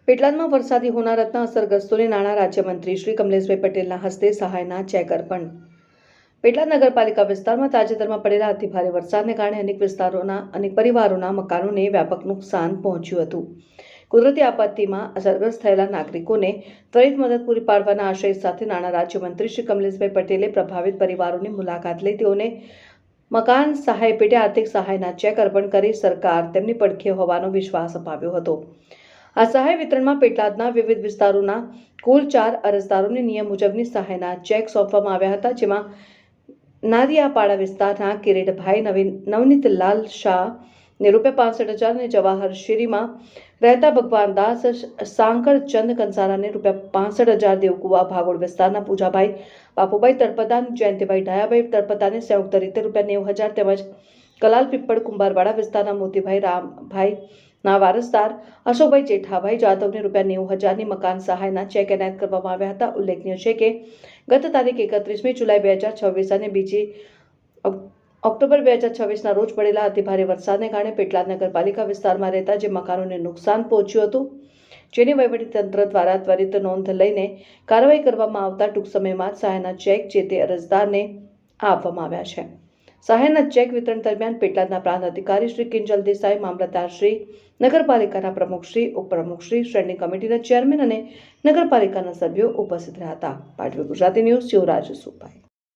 પેટલાદમાં વરસાદી હોનારતના અસરગ્રસ્તોને નાણાં રાજ્યમંત્રી શ્રી કમલેશભાઈ પટેલના હસ્તે સહાયના ચેક અર્પણ. પેટલાદ નગરપાલિકા વિસ્તારમાં તાજેતરમાં પડેલા અતિભારે વરસાદને કારણે અનેક પરિવારોના મકાનોને વ્યાપક નુકસાન પહોંચ્યું હતું. કુદરતી આપત્તિમાં અસરગ્રસ્ત થયેલા નાગરિકોને ત્વરિત મદદ પૂરી પાડવાના આશય સાથે નાણાં રાજ્યમંત્રી શ્રી કમલેશભાઈ પટેલે પ્રભાવિત પરિવારોની મુલાકાત લઈ તેઓને મકાન સહાય પેટે આર્થિક સહાયના ચેક અર્પણ કરી સરકાર તેમની પડખે હોવાનો વિશ્વાસ અપાવ્યો હતો. આ સહાય વિતરણમાં પેટલાદના વિવિધ વિસ્તારોના કુલ 4 અરજદારોને નિયમ મુજબની સહાયના ચેક સોંપવામાં આવ્યા હતા, જેમાં નારિયાપાડા વિસ્તારના કિરીટભાઈ નવનીતલાલ શાહ ને ₹65,000 અને જવાહર શેરીમાં રહેતા ભગવાનદાસ સાંકળચંદ કંસારાને ₹65,000, દેવકુવા ભાગોળ વિસ્તારના પૂજાભાઈ બાપુભાઈ તળપદા, જયંતિભાઈ ડાયાભાઈ તળપદાને સંયુક્ત રીતે ₹90,000 તેમજ કલાલ પીપળ કુંભારવાડા વિસ્તારના મોતીભાઈ રામભાઈ ના વારસદાર અશોકભાઈ જેઠાભાઈ જાદવને ₹90,000ની મકાન સહાયના ચેક એનાયત કરવામાં આવ્યા હતા. ઉલ્લેખનીય છે કે ગત તારીખ 31મી જુલાઈ 2026 અને 2 ઓક્ટોબર 2026ના રોજ પડેલા અતિભારે વરસાદને કારણે પેટલાદ નગરપાલિકા વિસ્તારમાં રહેતા જે મકાનોને નુકસાન પહોંચ્યું હતું, જેની વહીવટીતંત્ર દ્વારા ત્વરિત નોંધ લઈને કાર્યવાહી કરવામાં આવતા ટૂંક સમયમાં જ સહાયના ચેક જે તે અરજદારને આપવામાં આવ્યા છે. સહાયના ચેક વિતરણ દરમિયાન પેટલાદના પ્રાંત અધિકારી શ્રી કિંજલ દેસાઈ, મામલતદાર શ્રી, નગરપાલિકાના પ્રમુખશ્રી, ઉપપ્રમુખશ્રી, સ્ટેન્ડિંગ કમિટીના ચેરમેન અને નગરપાલિકાના સભ્યો ઉપસ્થિત રહ્યા હતા. પાટવી ગુજરાતી ન્યૂઝ, યુવરાજ સુભાઈ.